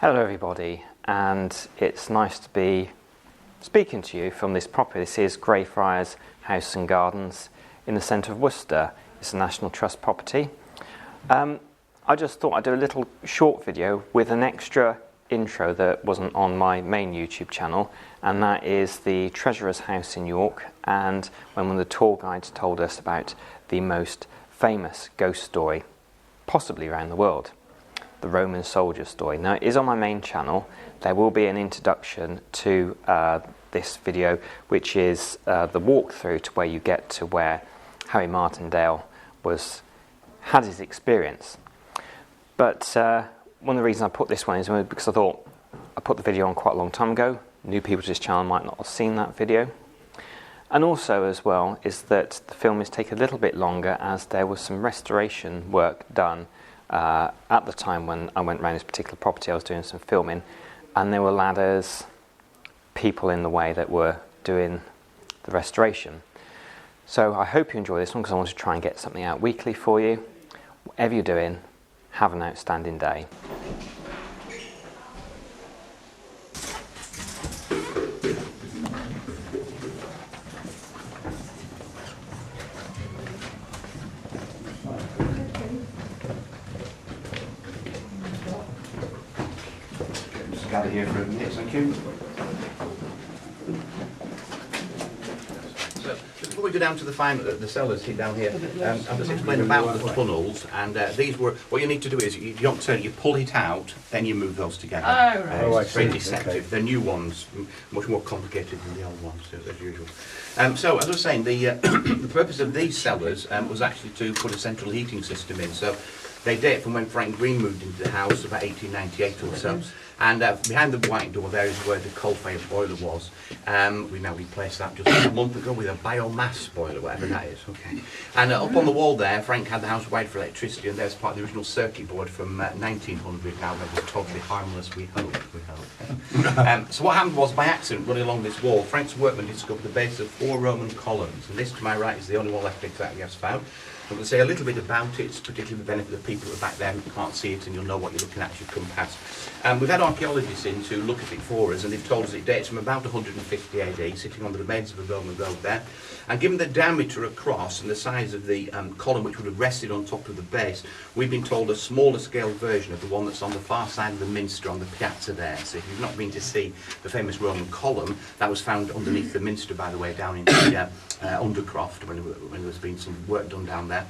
Hello everybody, and it's nice to be speaking to you from this property. This is Greyfriars House and Gardens in the centre of Worcester. It's a National Trust property. I just thought I'd do a little short video with an extra intro that wasn't on my main YouTube channel, and that is the Treasurer's House in York, and when one of the tour guides told us about the most famous ghost story possibly around the world, the Roman soldier story. Now, it is on my main channel. There will be an introduction to this video, which is the walkthrough to where you get to where Harry Martindale had his experience. But one of the reasons I put this one is because I thought I put the video on quite a long time ago. New people to this channel might not have seen that video. And also as well is that the film is taking a little bit longer as there was some restoration work done at the time when I went around this particular property. I was doing some filming, and there were ladders, people in the way that were doing the restoration. So I hope you enjoy this one, because I want to try and get something out weekly for you. Whatever you're doing, have an outstanding day. Gather here for a minute, thank you. So, before we go down to the cellars here down here, I'll just explain about the tunnels. And these were, what you need to do is, you don't turn it, you pull it out, then you move those together. Oh, right. It's very deceptive. Okay. The new ones, much more complicated than the old ones, as usual. So, as I was saying, the, the purpose of these cellars was actually to put a central heating system in. So, they date from when Frank Green moved into the house, about 1898 or so. And behind the white door there is where the coal-fired boiler was. We now replaced that just a month ago with a biomass boiler, whatever that is. Okay. And up on the wall there, Frank had the house wired for electricity, and there's part of the original circuit board from 1900 now, that was totally harmless, we hope. So what happened was, by accident, running along this wall, Frank's workman discovered the base of 4 Roman columns, and this to my right is the only one left exactly as found. I'm going to say a little bit about it, particularly the benefit of people at the back there who can't see it, and you'll know what you're looking at as you come past. We've had archaeologists in to look at it for us, and they've told us it dates from about 150 AD, sitting on the remains of a Roman road there. And given the diameter across and the size of the column which would have rested on top of the base, we've been told a smaller scale version of the one that's on the far side of the minster on the piazza there. So if you've not been to see the famous Roman column, that was found underneath the minster, by the way, down in the Undercroft, when there was been some work done down there.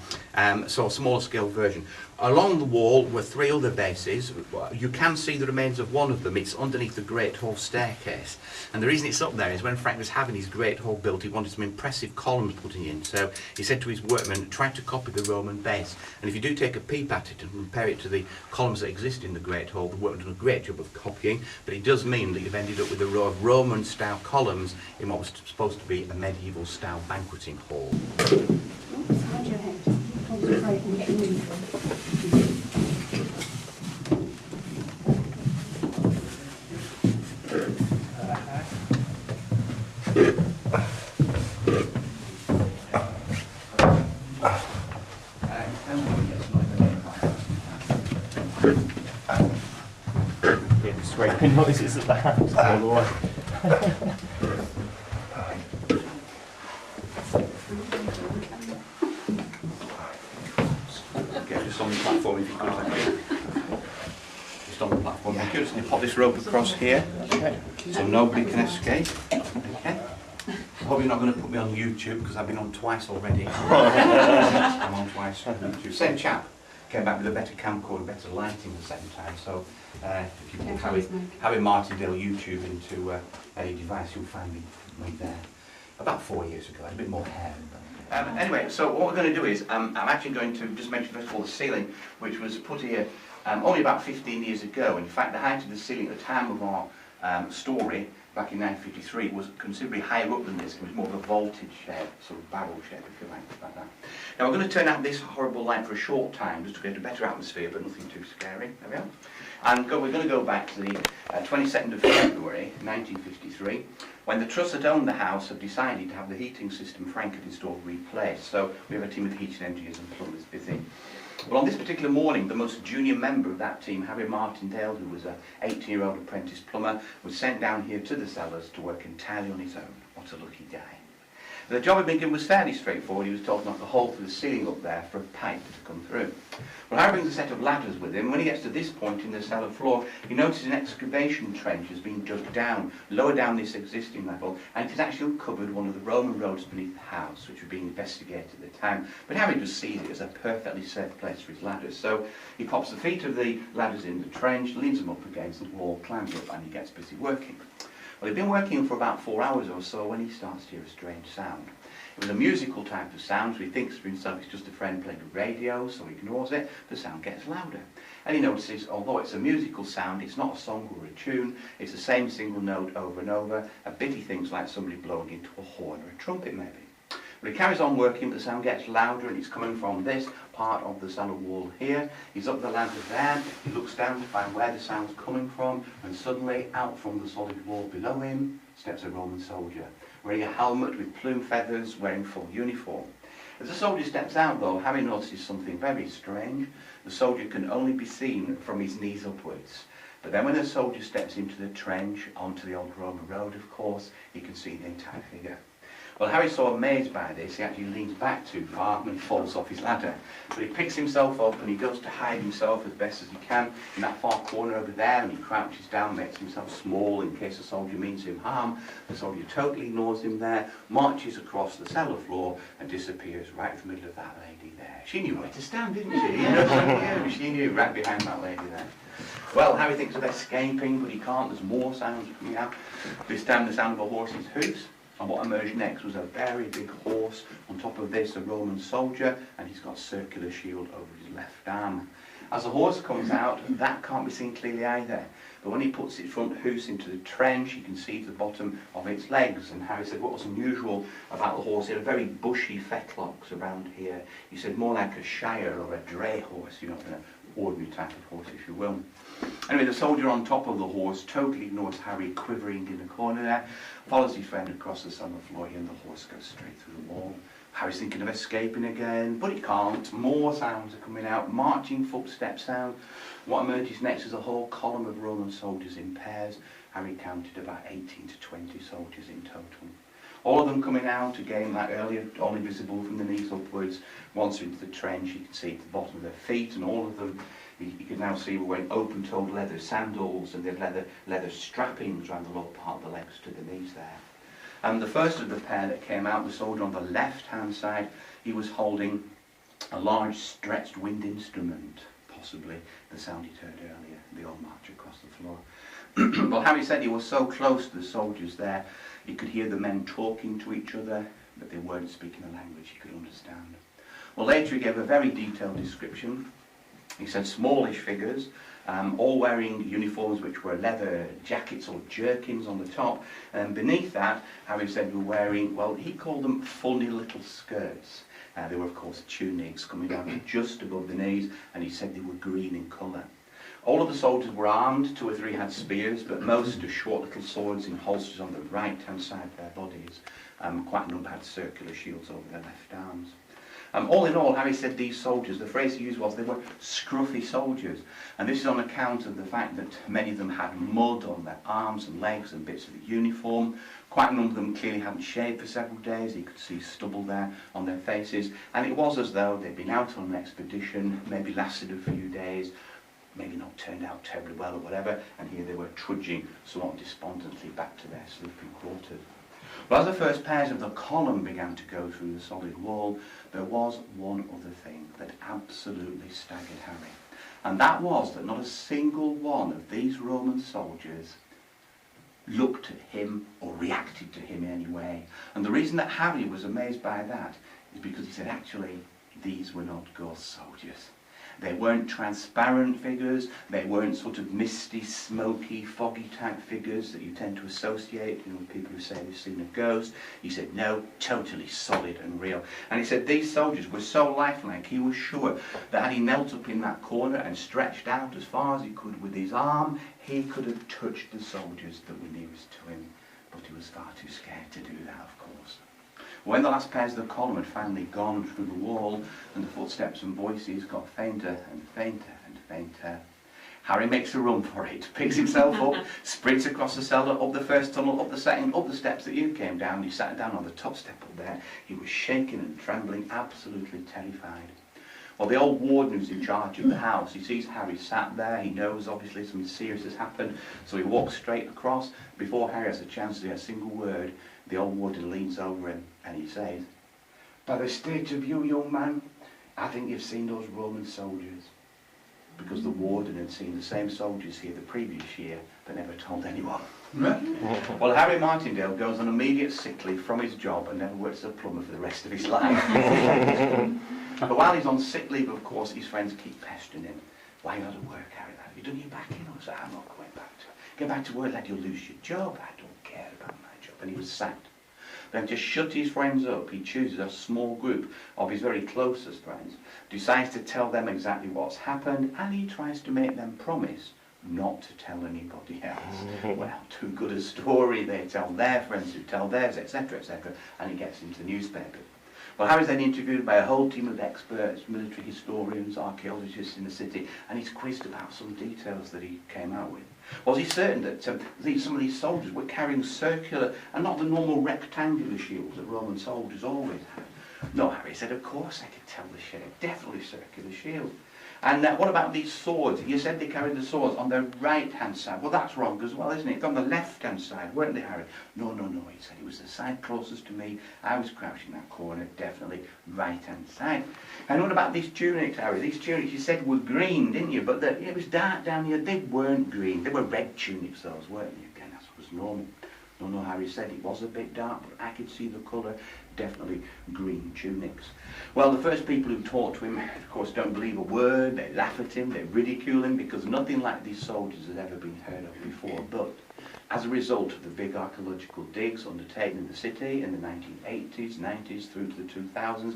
So a smaller scale version. Along the wall were 3 other bases. You can see the remains of one of them. It's underneath the Great Hall staircase. And the reason it's up there is when Frank was having his Great Hall built, he wanted some impressive columns putting in. So he said to his workmen, try to copy the Roman base. And if you do take a peep at it and compare it to the columns that exist in the Great Hall, the workmen done a great job of copying. But it does mean that you've ended up with a row of Roman-style columns in what was supposed to be a medieval-style banqueting hall. Hold your head. Concentrate and get moving. Yeah, scraping noises at the house all the way. Just on the platform, if you could, thank you. Just on the platform, thank you. Just going to pop this rope across here, so nobody can escape. Okay. I hope you're not going to put me on YouTube, because I've been on twice already. I'm on twice on YouTube. Same chap came back with a better camcorder, better lighting the second time. So if you put Harry Martindale YouTube into a device, you'll find me there. About 4 years ago, I had a bit more hair. Anyway, so what we're going to do is, I'm actually going to just mention first of all the ceiling, which was put here only about 15 years ago. In fact, the height of the ceiling at the time of our story, back in 1953, was considerably higher up than this. It was more of a vaulted shape, sort of barrel shape, if you like that. Now we're going to turn out this horrible light for a short time, just to create a better atmosphere, but nothing too scary. There we are. And we're going to go back to the 22nd of February 1953, when the trust that owned the house had decided to have the heating system Frank had installed replaced. So we have a team of heating engineers and plumbers busy. Well, on this particular morning, the most junior member of that team, Harry Martindale, who was an 18-year-old apprentice plumber, was sent down here to the cellars to work entirely on his own. What a lucky day. The job he'd been given was fairly straightforward. He was told to knock a hole through the ceiling up there for a pipe to come through. Well, Harry brings a set of ladders with him. When he gets to this point in the cellar floor, he notices an excavation trench has been dug down, lower down this existing level, and it has actually uncovered one of the Roman roads beneath the house, which was being investigated at the time. But Harry just sees it as a perfectly safe place for his ladders. So he pops the feet of the ladders in the trench, leans them up against the wall, climbs up, and he gets busy working. Well, he'd been working for about 4 hours or so when he starts to hear a strange sound. It was a musical type of sound, so he thinks to himself it's just a friend playing a radio, so he ignores it. The sound gets louder. And he notices, although it's a musical sound, it's not a song or a tune, it's the same single note over and over, a bit he thinks like somebody blowing into a horn or a trumpet maybe. But he carries on working, but the sound gets louder, and it's coming from this part of the cellar wall here. He's up the ladder there, he looks down to find where the sound's coming from, and suddenly, out from the solid wall below him, steps a Roman soldier, wearing a helmet with plume feathers, wearing full uniform. As the soldier steps out, though, Harry notices something very strange. The soldier can only be seen from his knees upwards. But then when the soldier steps into the trench, onto the old Roman road, of course, he can see the entire figure. Well, Harry's so amazed by this, he actually leans back too far and falls off his ladder. But he picks himself up and he goes to hide himself as best as he can in that far corner over there, and he crouches down, makes himself small in case the soldier means him harm. The soldier totally ignores him there, marches across the cellar floor and disappears right in the middle of that lady there. She knew where to stand, didn't she? Yeah, she knew, right behind that lady there. Well, Harry thinks of escaping, but he can't. There's more sounds coming out. This time the sound of a horse's hoofs. And what emerged next was a very big horse. On top of this, a Roman soldier, and he's got a circular shield over his left arm. As the horse comes out, that can't be seen clearly either. But when he puts its front hoofs into the trench, you can see the bottom of its legs. And Harry said what was unusual about the horse, it had very bushy fetlocks around here. He said more like a Shire or a dray horse, you know, an ordinary type of horse, if you will. Anyway, the soldier on top of the horse totally ignores Harry quivering in the corner there, follows his friend across the cellar floor here, and the horse goes straight through the wall. Harry's thinking of escaping again, but he can't. More sounds are coming out, marching footstep sound. What emerges next is a whole column of Roman soldiers in pairs. Harry counted about 18 to 20 soldiers in total. All of them coming out, again, like earlier, only visible from the knees upwards. Once into the trench, you can see at the bottom of their feet, and all of them, you can now see, were wearing open-toed leather sandals, and they had leather strappings around the lower part of the legs to the knees there. And the first of the pair that came out, the soldier on the left-hand side, he was holding a large stretched wind instrument, possibly the sound he'd heard earlier, the old march across the floor. Well, Harry said he was so close to the soldiers there, he could hear the men talking to each other, but they weren't speaking a language he could understand. Well, later he gave a very detailed description. He said smallish figures, all wearing uniforms which were leather jackets or jerkins on the top, and beneath that, Harry said, were wearing, well, he called them funny little skirts. They were, of course, tunics coming down to just above the knees, and he said they were green in colour. All of the soldiers were armed, 2 or 3 had spears, but most had short little swords in holsters on the right-hand side of their bodies. Quite a number had circular shields over their left arms. All in all, Harry said these soldiers, the phrase he used was they were scruffy soldiers. And this is on account of the fact that many of them had mud on their arms and legs and bits of the uniform. Quite a number of them clearly hadn't shaved for several days. You could see stubble there on their faces. And it was as though they'd been out on an expedition, maybe lasted a few days, maybe not turned out terribly well or whatever, and here they were trudging somewhat despondently back to their sleeping quarters. But as the first pairs of the column began to go through the solid wall, there was one other thing that absolutely staggered Harry. And that was that not a single one of these Roman soldiers looked at him or reacted to him in any way. And the reason that Harry was amazed by that is because he said, actually, these were not ghost soldiers. They weren't transparent figures, they weren't sort of misty, smoky, foggy type figures that you tend to associate with people who say they've seen a ghost. He said, no, totally solid and real. And he said these soldiers were so lifelike, he was sure that had he knelt up in that corner and stretched out as far as he could with his arm, he could have touched the soldiers that were nearest to him. But he was far too scared to do that, of course. When the last pairs of the column had finally gone through the wall and the footsteps and voices got fainter and fainter and fainter, Harry makes a run for it, picks himself up, sprints across the cellar, up the first tunnel, up the second, up the steps that you came down. He sat down on the top step up there. He was shaking and trembling, absolutely terrified. Well, the old warden who's in charge of the house, he sees Harry sat there. He knows obviously something serious has happened, so he walks straight across. Before Harry has a chance to say a single word, the old warden leans over him and he says, "By the state of you, young man, I think you've seen those Roman soldiers." Because the warden had seen the same soldiers here the previous year, but never told anyone. Well, Harry Martindale goes on immediate sick leave from his job and never works as a plumber for the rest of his life. But while he's on sick leave, of course, his friends keep pestering him. "Why not at work, Harry? Have you done your back in?" I said, "I'm not going back to it. Get back to work, lad, you'll lose your job." "I don't care about my job." And he was sacked. Then to shut his friends up, he chooses a small group of his very closest friends, decides to tell them exactly what's happened, and he tries to make them promise not to tell anybody else. Well, too good a story. They tell their friends who tell theirs, etc., etc., and it gets into the newspaper. Well, Harry's then interviewed by a whole team of experts, military historians, archaeologists in the city, and he's quizzed about some details that he came out with. Was he certain that some of these soldiers were carrying circular and not the normal rectangular shields that Roman soldiers always had? "No," Harry said, "of course I could tell the shape, definitely circular shield." "And what about these swords? You said they carried the swords on their right-hand side." "Well, that's wrong as well, isn't it? It's on the left-hand side, weren't they, Harry?" No, he said. "It was the side closest to me. I was crouching in that corner, definitely right-hand side." "And what about these tunics, Harry? These tunics you said were green, didn't you? But it was dark down here." "They weren't green. They were red tunics, those, weren't they?" Again, that was normal. No, Harry said it was a bit dark, but I could see the colour, definitely green tunics. Well, the first people who talked to him, of course, don't believe a word. They laugh at him, they ridicule him, because nothing like these soldiers had ever been heard of before. But as a result of the big archaeological digs undertaken in the city in the 1980s, 90s, through to the 2000s,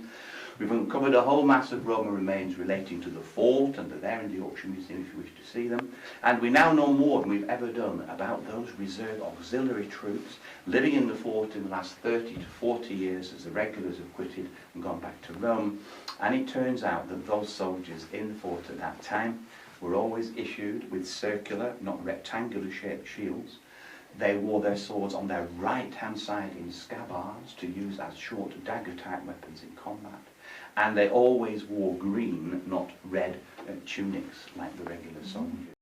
we've uncovered a whole mass of Roman remains relating to the fort, and they're there in the Auction Museum if you wish to see them. And we now know more than we've ever done about those reserve auxiliary troops living in the fort in the last 30 to 40 years as the regulars have quitted and gone back to Rome. And it turns out that those soldiers in the fort at that time were always issued with circular, not rectangular shaped shields. They wore their swords on their right-hand side in scabbards to use as short dagger-type weapons in combat. And they always wore green, not red, tunics like the regular soldiers.